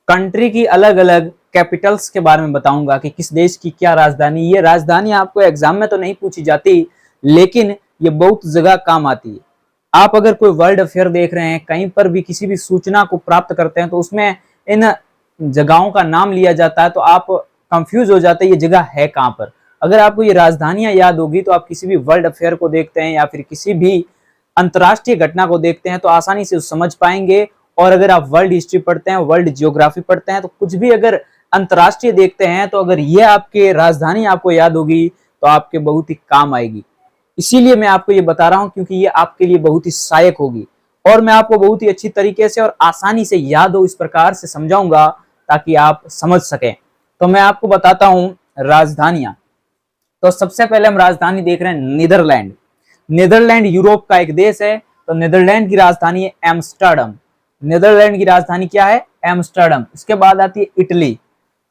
Country की अलग अलग कैपिटल्स के बारे में बताऊंगा कि किस देश की क्या राजधानी। ये राजधानी आपको एग्जाम में तो नहीं पूछी जाती, लेकिन ये बहुत जगह काम आती है। आप अगर कोई वर्ल्ड अफेयर देख रहे हैं, कहीं पर भी किसी भी सूचना को प्राप्त करते हैं, तो उसमें इन जगहों का नाम लिया जाता है, तो आप कंफ्यूज हो जाते हैं ये जगह है कहाँ पर। अगर आपको ये राजधानियां याद होगी तो आप किसी भी वर्ल्ड अफेयर को देखते हैं या फिर किसी भी अंतरराष्ट्रीय घटना को देखते हैं तो आसानी से समझ पाएंगे। और अगर आप वर्ल्ड हिस्ट्री पढ़ते हैं, वर्ल्ड जियोग्राफी पढ़ते हैं, तो कुछ भी अगर अंतरराष्ट्रीय देखते हैं तो अगर ये आपके राजधानी आपको याद होगी तो आपके बहुत ही काम आएगी। इसीलिए मैं आपको ये बता रहा हूं, क्योंकि ये आपके लिए बहुत ही सहायक होगी और मैं आपको बहुत ही अच्छी तरीके से और आसानी से याद हो इस प्रकार से समझाऊंगा ताकि आप समझ सकें। तो मैं आपको बताता हूं राजधानियां। तो सबसे पहले हम राजधानी देख रहे हैं नीदरलैंड। नीदरलैंड यूरोप का एक देश है, तो नीदरलैंड की राजधानी है एम्स्टर्डम। नीदरलैंड की राजधानी क्या है? एम्स्टर्डम। इसके बाद आती है इटली।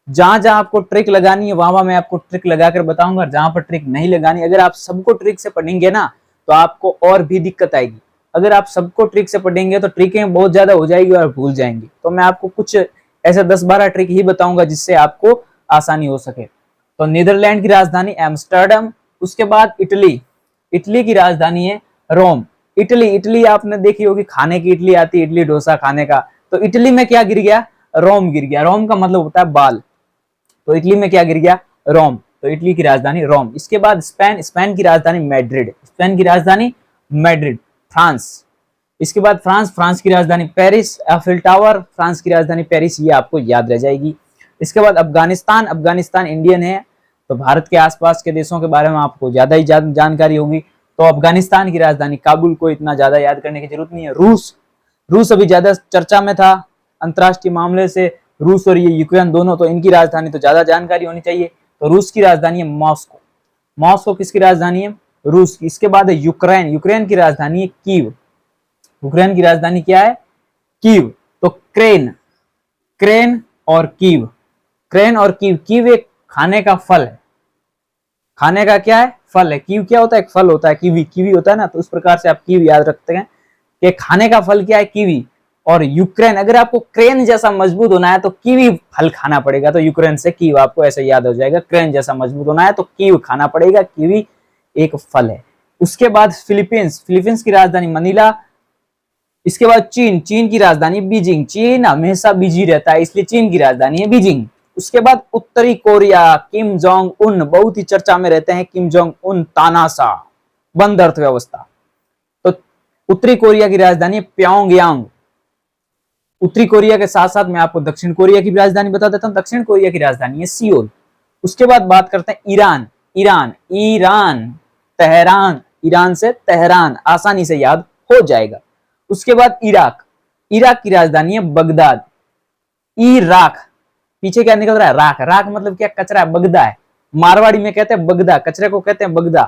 जहां जहां आपको ट्रिक लगानी है वहां मैं आपको ट्रिक लगाकर बताऊंगा, जहां पर ट्रिक नहीं लगानी, अगर आप सबको ट्रिक से पढ़ेंगे ना तो आपको और भी दिक्कत आएगी। अगर आप सबको ट्रिक से पढ़ेंगे तो ट्रिकें बहुत ज्यादा हो जाएगी और भूल जाएंगे। तो मैं आपको कुछ ऐसे 10-12 ट्रिक ही बताऊंगा जिससे आपको आसानी हो सके। तो नीदरलैंड की राजधानी एम्स्टर्डम। उसके बाद इटली। इटली की राजधानी है रोम। इटली आपने देखी होगी, खाने की इडली आती है, इडली डोसा खाने का। तो इटली में क्या गिर गया? रोम गिर गया। रोम का मतलब होता है बाल, तो इटली में क्या गिर गया? रोम। तो इटली की राजधानी रोम। इसके बाद स्पेन। स्पेन की राजधानी मैड्रिड। स्पेन की राजधानी मैड्रिड। फ्रांस। इसके बाद फ्रांस की राजधानी पेरिस। एफिल टावर फ्रांस की राजधानी पेरिस, ये आपको याद रह जाएगी। इसके बाद अफगानिस्तान इंडियन है, तो भारत के आसपास के देशों के बारे में आपको ज्यादा ही जानकारी होगी। तो अफगानिस्तान की राजधानी काबुल, को इतना ज्यादा याद करने की जरूरत नहीं है। रूस अभी ज्यादा चर्चा में था अंतरराष्ट्रीय मामले से, रूस और ये यूक्रेन दोनों, तो इनकी राजधानी तो ज्यादा जानकारी होनी चाहिए। तो रूस की राजधानी है मॉस्को। मॉस्को किसकी राजधानी है? रूस की। इसके बाद है यूक्रेन। यूक्रेन की राजधानी है कीव। यूक्रेन की राजधानी क्या है? कीव। तो क्रेन और कीव। कीव एक खाने का फल है। खाने का क्या है? फल है। कीव क्या होता है? एक फल होता है, कीवी होता है ना, तो उस प्रकार से आप कीव याद रखते हैं कि खाने का फल क्या है? कीवी। और यूक्रेन, अगर आपको क्रेन जैसा मजबूत होना है तो कीवी फल खाना पड़ेगा, तो यूक्रेन से कीव आपको ऐसे याद हो जाएगा। क्रेन जैसा मजबूत होना है तो कीव खाना पड़ेगा, कीवी एक फल है। उसके बाद फिलीपींस की राजधानी मनीला। इसके बाद चीन की राजधानी बीजिंग। चीन हमेशा बिजी रहता है, इसलिए चीन की राजधानी है बीजिंग। उसके बाद उत्तरी कोरिया, किम जोंग उन, बहुत ही चर्चा में रहते हैं किम जोंग उन, तानाशाह, बंद अर्थव्यवस्था। तो उत्तरी कोरिया की राजधानी प्योंगयांग। उत्तरी कोरिया के साथ साथ मैं आपको दक्षिण कोरिया की राजधानी बता देता हूं। दक्षिण कोरिया की राजधानी है सियोल। उसके बाद बात करते हैं ईरान। तेहरान, ईरान से तेहरान, आसानी से याद हो जाएगा। उसके बाद इराक की राजधानी है बगदाद। इराक, पीछे क्या निकल रहा है? राख मतलब क्या? कचरा है, बगदा है। मारवाड़ी में कहते हैं बगदा, कचरे को कहते हैं बगदा।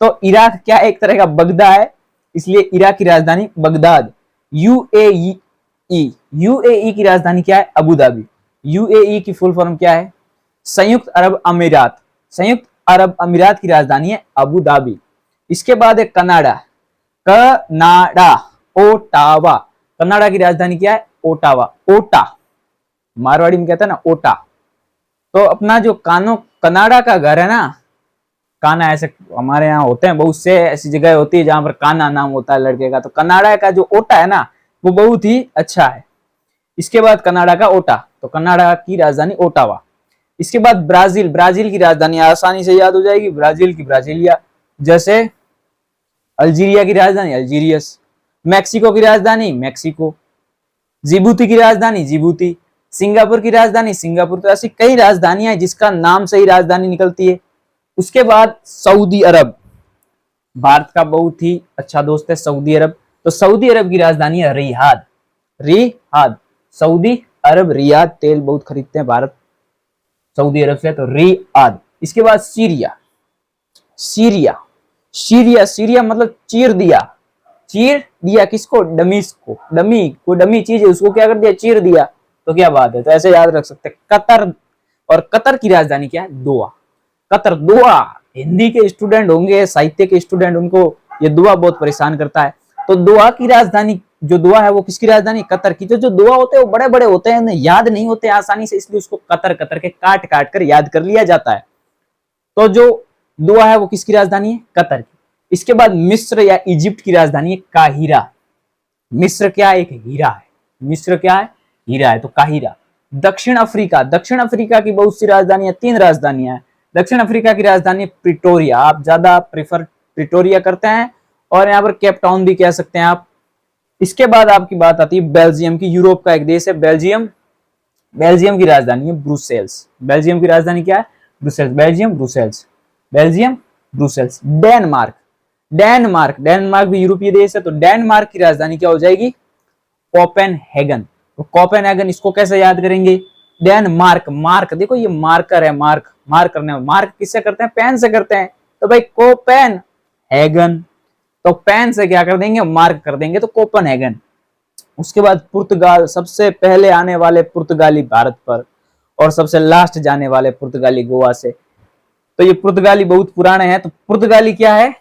तो इराक क्या? एक तरह का बगदा है, इसलिए इराक की राजधानी बगदाद। यूएई की राजधानी क्या है? Abu Dhabi. यूएई की फुल फॉर्म क्या है? संयुक्त अरब अमीरात। संयुक्त अरब अमीरात की राजधानी है अबू धाबी। इसके बाद है कनाडा। ओटावा। कनाडा की राजधानी क्या है? ओटावा। ओटा मारवाड़ी में कहते हैं ना, ओटा। तो अपना जो कनाडा का घर है ना, काना, ऐसे हमारे यहाँ होते हैं बहुत से, ऐसी जगह होती है जहां पर काना नाम होता है लड़के का, तो कनाडा का जो ओटा है ना वो बहुत ही अच्छा है। इसके बाद कनाडा का ओटा, तो कनाडा की राजधानी ओटावा। इसके बाद ब्राजील की राजधानी आसानी से याद हो जाएगी, ब्राजील की ब्राजीलिया। जैसे अल्जीरिया की राजधानी अल्जीरियस, मैक्सिको की राजधानी मैक्सिको, जिबूती की राजधानी जिबूती, सिंगापुर की राजधानी सिंगापुर। तो ऐसी कई राजधानियां हैं जिसका नाम से ही राजधानी निकलती है। उसके बाद सऊदी अरब, भारत का बहुत ही अच्छा दोस्त है सऊदी अरब। तो सऊदी अरब की राजधानी है रियाद। सऊदी अरब रियाद, तेल बहुत खरीदते हैं भारत सऊदी अरब से, तो रियाद। इसके बाद सीरिया मतलब चीर दिया किसको? डमीस को। डमी चीज है, उसको क्या कर दिया? चीर दिया। तो क्या बात है, तो ऐसे याद रख सकते हैं। कतर, और कतर की राजधानी क्या है? दोहा। दोहा, हिंदी के स्टूडेंट होंगे, साहित्य के स्टूडेंट, उनको ये दोहा बहुत परेशान करता है। तो दोहा की राजधानी जो दोहा है वो किसकी राजधानी? कतर की। तो जो दोहा होते हैं वो बड़े बड़े होते हैं, याद नहीं होते आसानी से, इसलिए उसको कतर कतर के काट काट कर याद कर लिया जाता है। तो जो दोहा है वो किसकी राजधानी है? कतर की। इसके बाद मिस्र या इजिप्ट की राजधानी है काहिरा। मिस्र क्या है? एक हीरा है। मिस्र क्या है? हीरा है, तो काहिरा। दक्षिण अफ्रीका, दक्षिण अफ्रीका की बहुत सी राजधानियां, 3 राजधानियां हैं। दक्षिण अफ्रीका की राजधानी प्रिटोरिया, आप ज्यादा प्रिफर प्रिटोरिया करते हैं, और यहाँ पर केप टाउन भी कह सकते हैं आप। इसके बाद आपकी बात आती है बेल्जियम की। यूरोप का एक देश है बेल्जियम। बेल्जियम की राजधानी है ब्रुसेल्स। बेल्जियम की राजधानी क्या है? Brussels. Belgium Brussels, Belgium Brussels. Denmark, Denmark, Denmark भी यूरोपीय देश है, तो डेनमार्क की राजधानी क्या हो जाएगी? कोपेनहेगन। तो कोपेनहेगन, इसको कैसे याद करेंगे? डेनमार्क, मार्क देखो ये मार्कर है, मार्क मार्क करने, मार्क किससे करते हैं? पेन से करते हैं, तो भाई कोपेनहेगन। तो पेन से क्या कर देंगे? मार्क कर देंगे, तो कोपेनहेगन। उसके बाद पुर्तगाल, सबसे पहले आने वाले पुर्तगाली भारत पर और सबसे लास्ट जाने वाले पुर्तगाली गोवा से। तो ये पुर्तगाली बहुत पुराने हैं। तो पुर्तगाली क्या है?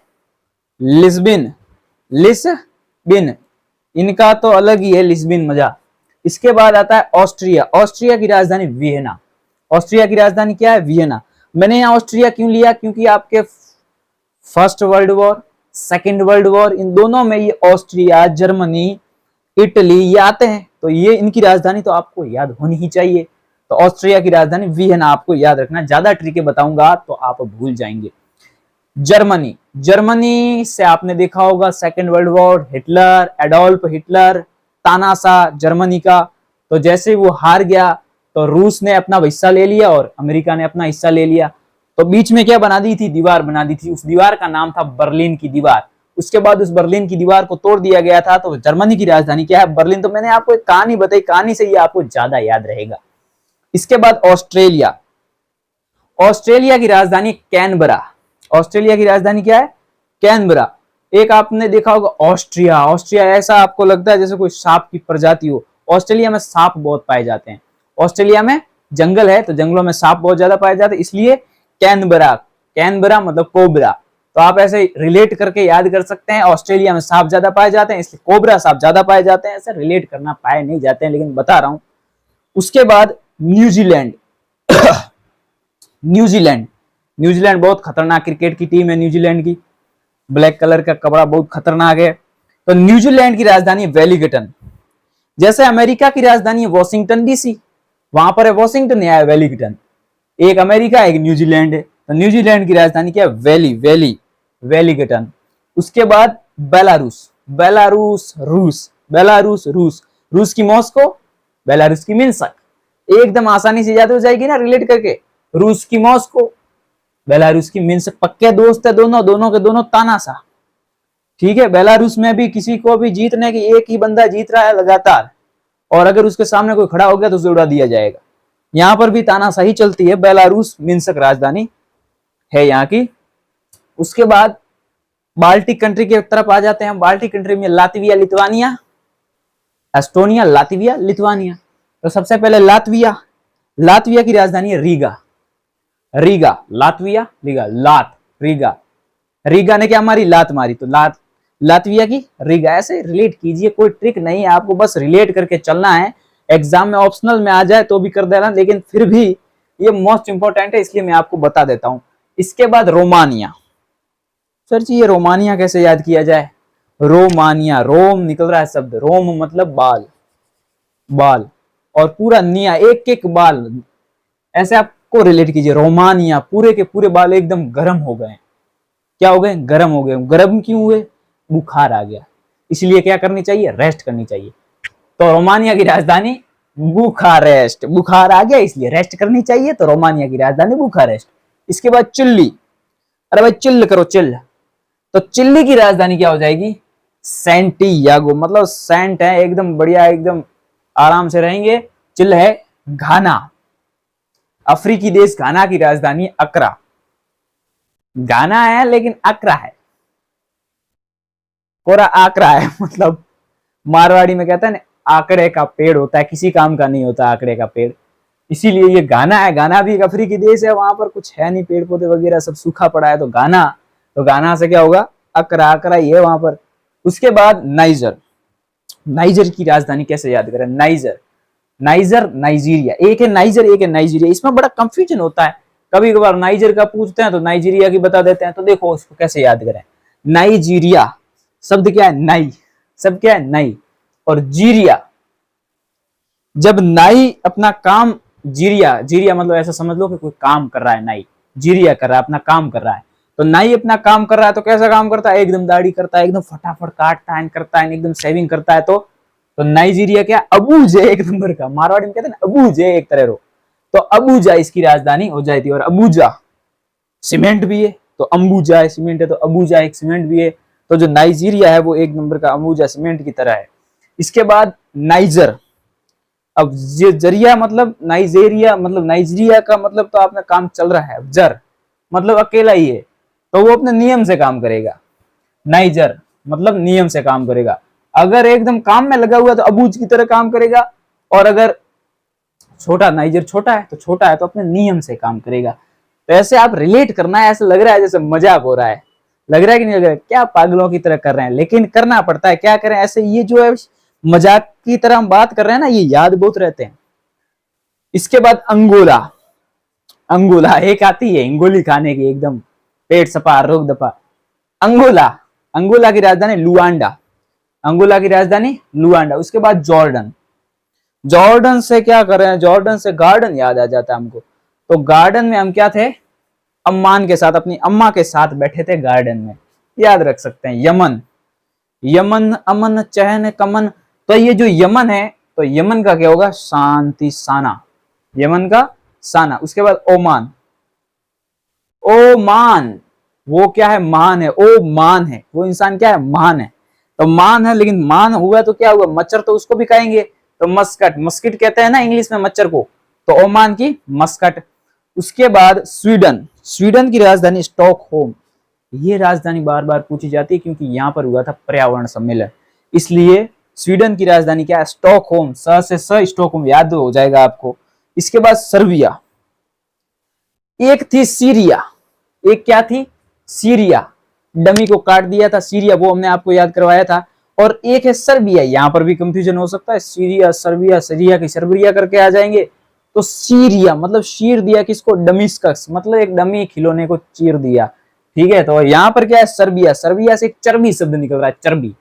लिस्बिन, लिस्बिन, इनका तो अलग ही है लिस्बिन मजा। इसके बाद आता है ऑस्ट्रिया। ऑस्ट्रिया की राजधानी वियना। ऑस्ट्रिया की राजधानी क्या है? वियना। मैंने यहाँ ऑस्ट्रिया क्यों लिया? क्योंकि आपके first world war, second world war, इन दोनों में ये ऑस्ट्रिया, जर्मनी, इटली ये आते हैं, तो ये इनकी राजधानी तो आपको याद होनी ही चाहिए। तो ऑस्ट्रिया की राजधानी वियना आपको याद रखना, ज्यादा ट्रिके बताऊंगा तो आप भूल जाएंगे। जर्मनी, जर्मनी से आपने देखा होगा second world war, Hitler, Adolf Hitler, तानाशाह जर्मनी का। तो जैसे वो हार गया तो रूस ने अपना हिस्सा ले लिया और अमेरिका ने अपना हिस्सा ले लिया। तो बीच में क्या बना दी थी? दीवार बना दी थी। उस दीवार का नाम था बर्लिन की दीवार। उसके बाद उस बर्लिन की दीवार को तोड़ दिया गया था। तो जर्मनी की राजधानी क्या है? बर्लिन। तो मैंने आपको एक कहानी बताई, कहानी से ये आपको ज्यादा याद रहेगा। इसके बाद ऑस्ट्रेलिया। ऑस्ट्रेलिया की राजधानी कैनबरा। ऑस्ट्रेलिया की राजधानी क्या है? कैनबरा। एक आपने देखा होगा ऑस्ट्रिया। ऑस्ट्रिया ऐसा आपको लगता है जैसे कोई सांप की प्रजाति हो। ऑस्ट्रेलिया में सांप बहुत पाए जाते हैं। ऑस्ट्रेलिया में जंगल है, तो जंगलों में सांप बहुत ज्यादा पाए जाते हैं, इसलिए कैनबरा। कैनबरा मतलब कोबरा। तो आप ऐसे रिलेट करके याद कर सकते हैं, ऑस्ट्रेलिया में सांप ज्यादा पाए जाते हैं इसलिए कोबरा सांप ज्यादा पाए जाते हैं। ऐसे रिलेट करना, पाए नहीं जाते हैं लेकिन बता रहा हूं। उसके बाद न्यूजीलैंड। न्यूजीलैंड, न्यूजीलैंड बहुत खतरनाक क्रिकेट की टीम है न्यूजीलैंड की। ब्लैक कलर का कपड़ा बहुत खतरनाक है। तो न्यूजीलैंड की राजधानी वेलिंगटन। जैसे अमेरिका की राजधानी है वॉशिंगटन डीसी, वहां पर है वॉशिंगटन, यहाँ है वेलिंगटन। एक अमेरिका एक न्यूजीलैंड है। तो न्यूजीलैंड की राजधानी क्या है? वेलिंगटन। उसके बाद बेलारूस। बेलारूस रूस, बेलारूस रूस। रूस की मॉस्को, बेलारूस की मिन्स्क। एकदम आसानी से याद हो जाएगी ना रिलेट करके। रूस की मॉस्को, बेलारूस की मिन्स्क। पक्के दोस्त है दोनों, दोनों के दोनों तानाशाह। ठीक है, बेलारूस में भी किसी को भी जीतने की, एक ही बंदा जीत रहा है लगातार, और अगर उसके सामने कोई खड़ा हो गया तो उसे उड़ा दिया जाएगा। यहां पर भी तानाशाही चलती है। बेलारूस मिन्स्क राजधानी है यहाँ की। उसके बाद बाल्टिक कंट्री की तरफ आ जाते हैं। बाल्टिक कंट्री में Latvia, Lithuania, Estonia, Latvia, Lithuania. तो सबसे पहले लातविया। लातविया की राजधानी है रीगा। रीगा, लातविया, रीगा, लात, रीगा। रीगा ने क्या मारी? लात मारी, तो लात, लातविया की रीगा। ऐसे रिलेट कीजिए, कोई ट्रिक नहीं है, आपको बस रिलेट करके चलना है। एग्जाम में ऑप्शनल में आ जाए तो भी कर देना, लेकिन फिर भी ये मोस्ट इंपॉर्टेंट है इसलिए मैं आपको बता देता हूं। इसके बाद रोमानिया। सर जी ये रोमानिया कैसे याद किया जाए? रोमानिया, रोम निकल रहा है शब्द, रोम मतलब बाल, बाल, और पूरा निया, एक एक बाल, ऐसे आपको रिलेट कीजिए। रोमानिया, पूरे के पूरे बाल एकदम गर्म हो गए। क्या हो गए? गर्म हो गए। गर्म क्यों हुए? बुखार आ गया, इसलिए क्या करनी चाहिए? रेस्ट करनी चाहिए। तो रोमानिया की राजधानी बुखारेस्ट। बुखार आ गया इसलिए रेस्ट करनी चाहिए, तो रोमानिया की राजधानी बुखारेस्ट। इसके बाद चिल्ली। अरे भाई चिल्ल करो, चिल्ल। तो चिल्ली की राजधानी क्या हो जाएगी? सैंटियागो, मतलब सेंट है एकदम बढ़िया, एकदम आराम से रहेंगे। चिल्ल है घाना। अफ्रीकी देश घाना की राजधानी अकरा। गाना है लेकिन अकरा है, कोरा आकरा है। मतलब मारवाड़ी में कहता है ना, आकड़े का पेड़ होता है, किसी काम का नहीं होता आकड़े का पेड़, इसीलिए ये गाना है। गाना भी एक अफ्रीकी देश है, वहां पर कुछ है नहीं, पेड़ पौधे वगैरह सब सूखा पड़ा है। तो गाना, तो गाना से क्या होगा? अकरा, अकरा ही है वहां पर। उसके बाद नाइजर। नाइजर की राजधानी कैसे याद करें? Niger, niger, Nigeria. एक है नाइजर, एक है नाइजीरिया। इसमें बड़ा कंफ्यूजन होता है, कभी कभार नाइजर का पूछते हैं तो नाइजीरिया की बता देते हैं। तो देखो उसको कैसे याद करें। नाइजीरिया शब्द क्या है? नाई, शब्द क्या है? नाई। और जीरिया, जब नाई अपना काम, जीरिया, जीरिया मतलब ऐसा समझ लो कि कोई काम कर रहा है, नाई जीरिया कर रहा है, अपना काम कर रहा है। तो नाई अपना काम कर रहा है तो कैसा काम करता है? एकदम दाढ़ी करता है, एकदम फटाफट काटता है, करता है, एकदम सेविंग करता है। तो नाइजीरिया क्या? अबूजा, एक नंबर का। मारवाड़ी में कहते हैं ना अबूजा, एक तरह रो। तो अबूजा इसकी राजधानी हो जाती है। और अबूजा सीमेंट भी है, तो अंबुजा है, सीमेंट है, तो अबूजा एक सीमेंट भी है। तो जो नाइजीरिया है वो एक नंबर का अबूजा सीमेंट की तरह है। इसके बाद नाइजर। अब ये जरिया मतलब नाइजेरिया, मतलब नाइजीरिया का मतलब तो आपने काम चल रहा है। जर मतलब अकेला ही है, तो वो अपने नियम से काम करेगा। नाइजर मतलब नियम से काम करेगा। अगर एकदम काम में लगा हुआ तो अबूज की तरह काम करेगा। और अगर छोटा, नाइजर छोटा है तो छोटा है तो अपने नियम से काम करेगा। तो ऐसे आप रिलेट करना है, ऐसा लग रहा है जैसे मजाक हो रहा है, लग रहा है कि नहीं लग रहा है? क्या पागलों की तरह कर रहे हैं, लेकिन करना पड़ता है, क्या करें। ऐसे ये जो है मजाक की तरह हम बात कर रहे हैं ना, ये याद बहुत रहते हैं। इसके बाद अंगोला। अंगोला एक आती है अंगोली खाने की, एकदम पेट सपा रोक दपा। अंगोला, अंगोला की राजधानी लुआंडा, अंगोला की राजधानी लुआंडा। उसके बाद जॉर्डन। जॉर्डन से क्या कर रहे हैं? जॉर्डन से गार्डन याद आ जाता है हमको। तो गार्डन में हम क्या थे? अम्मान के साथ, अपनी अम्मा के साथ बैठे थे गार्डन में, याद रख सकते हैं। यमन, यमन, अमन, चहन, कमन। तो ये जो यमन है, तो यमन का क्या होगा? शांति, साना, यमन का साना। उसके बाद ओमान, ओमान वो क्या है? मान है। ओ मान है, वो इंसान क्या है? मान है। तो मान है, लेकिन मान हुआ तो क्या हुआ? मच्छर तो उसको भी खाएंगे। तो मस्कट, मस्किट कहते हैं ना इंग्लिश में मच्छर को, तो ओमान की मस्कट। उसके बाद स्वीडन, स्वीडन की राजधानी स्टॉकहोम। ये राजधानी बार बार पूछी जाती है क्योंकि यहाँ पर हुआ था पर्यावरण सम्मेलन, इसलिए स्वीडन की राजधानी क्या है? स्टॉकहोम। स से स, स्टॉकहोम याद हो जाएगा आपको। इसके बाद सर्बिया। एक थी सीरिया, एक क्या थी? सीरिया, डमी को काट दिया था सीरिया, वो हमने आपको याद करवाया था। और एक है सर्बिया, यहां पर भी कंफ्यूजन हो सकता है, सीरिया, सर्बिया, सीरिया की सर्बिया करके आ जाएंगे। तो सीरिया मतलब चीर दिया किसको? डमिस्कस, मतलब एक डमी खिलौने को चीर दिया। ठीक है, तो यहाँ पर क्या है? सर्बिया, सर्बिया से एक चर्बी शब्द निकल रहा है, चर्बी।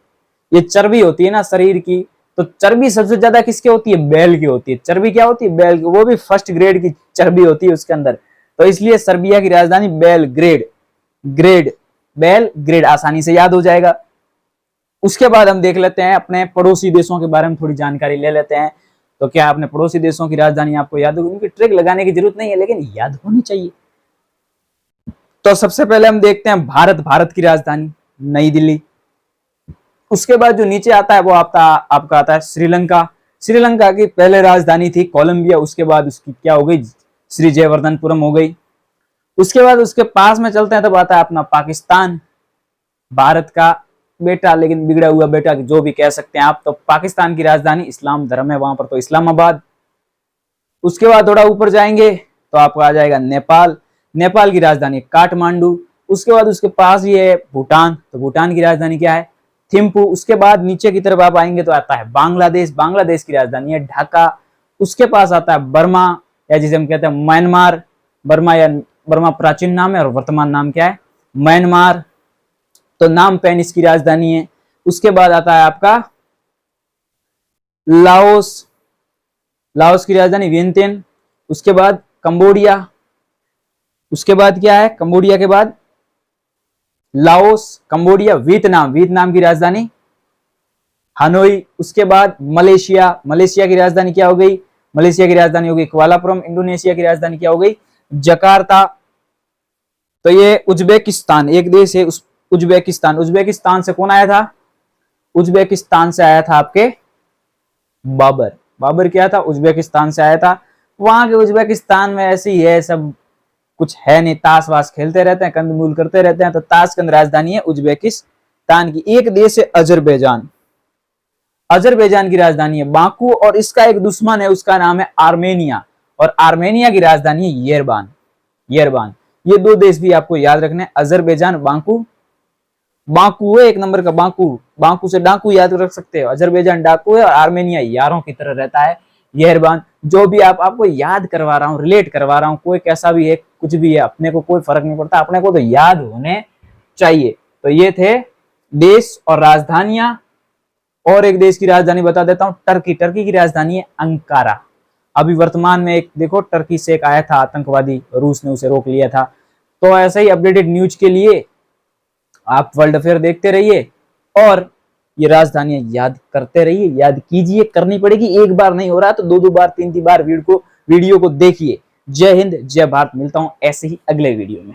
ये चर्बी होती है ना शरीर की, तो चर्बी सबसे ज्यादा किसके होती है? बैल की होती है। चर्बी क्या होती है? बैल की, वो भी फर्स्ट ग्रेड की चर्बी होती है उसके अंदर। तो इसलिए सर्बिया की राजधानी बेलग्रेड, ग्रेड, बेलग्रेड आसानी से याद हो जाएगा। उसके बाद हम देख लेते हैं अपने पड़ोसी देशों के बारे में, थोड़ी जानकारी ले लेते हैं। तो क्या अपने पड़ोसी देशों की राजधानी आपको याद होगी? उनकी ट्रिक लगाने की जरूरत नहीं है, लेकिन याद होनी चाहिए। तो सबसे पहले हम देखते हैं भारत, भारत की राजधानी नई दिल्ली। उसके बाद जो नीचे आता है वो आपका आता है श्रीलंका। श्रीलंका की पहले राजधानी थी कोलंबिया, उसके बाद उसकी क्या हो गई? श्री जयवर्धनपुरम हो गई। उसके बाद उसके पास में चलते हैं तब आता है अपना पाकिस्तान, भारत का बेटा, लेकिन बिगड़ा हुआ बेटा जो भी कह सकते हैं आप। तो पाकिस्तान की राजधानी इस्लाम धर्म है वहां पर, तो इस्लामाबाद। उसके बाद थोड़ा ऊपर जाएंगे तो आपको आ जाएगा नेपाल, नेपाल की राजधानी काठमांडू। उसके बाद उसके पास ही है भूटान, तो भूटान की राजधानी क्या है? थिम्पू। उसके बाद नीचे की तरफ आप आएंगे तो आता है बांग्लादेश, बांग्लादेश की राजधानी है ढाका। उसके पास आता है बर्मा, या जिसे हम कहते हैं म्यांमार। बर्मा या बर्मा प्राचीन नाम है और वर्तमान नाम क्या है? म्यांमार। तो नाम पेन इसकी राजधानी है। उसके बाद आता है आपका लाओस, लाओस की राजधानी वियंतियन। उसके बाद कंबोडिया। उसके बाद क्या है? कंबोडिया के बाद लाओस, कंबोडिया, वियतनाम, वियतनाम की राजधानी हानोई। उसके बाद मलेशिया, मलेशिया की राजधानी क्या हो गई? मलेशिया की राजधानी हो गई कुआलालंपुर। इंडोनेशिया की राजधानी क्या हो गई? जकार्ता। तो ये उज्बेकिस्तान एक देश है, उज्बेकिस्तान। उज्बेकिस्तान से कौन आया था? उज्बेकिस्तान से आया था आपके बाबर। बाबर क्या था? उज्बेकिस्तान से आया था। वहां के उज्बेकिस्तान में ऐसे ही है, सब कुछ है नहीं, ताश वाश खेलते रहते हैं, कंदमूल करते रहते हैं। तो ताशकंद राजधानी है उज्बेकिस्तान की। एक देश है अजरबैजान, अजरबैजान की राजधानी है बाकू। और इसका एक दुश्मन है, उसका नाम है आर्मेनिया, और आर्मेनिया की राजधानी है येरबान, येरबान। ये दो देश भी आपको याद रखने, अजरबैजान, बाकू। बाकू है एक नंबर का, बाकू, बाकू से डाकू याद रख सकते हो, अजरबैजान डाकू है और आर्मेनिया यारों की तरह रहता है। यहरबान, जो भी आपको याद करवा रहा हूँ, रिलेट करवा रहा हूँ, कोई कैसा भी है, कुछ भी है, अपने को कोई फर्क नहीं पड़ता, अपने को तो याद होने चाहिए। तो ये थे देश और राजधानियां। और एक देश की राजधानी बता देता हूं, टर्की। टर्की की राजधानी है अंकारा। अभी वर्तमान में एक देखो, टर्की से एक आया था आतंकवादी, रूस ने उसे रोक लिया था। तो ऐसा ही अपडेटेड न्यूज के लिए आप वर्ल्ड अफेयर देखते रहिए और ये राजधानियां याद करते रहिए, याद कीजिए, करनी पड़ेगी, एक बार नहीं हो रहा तो दो दो बार, तीन तीन बार वीडियो को देखिए। जय हिंद, जय भारत। मिलता हूं ऐसे ही अगले वीडियो में।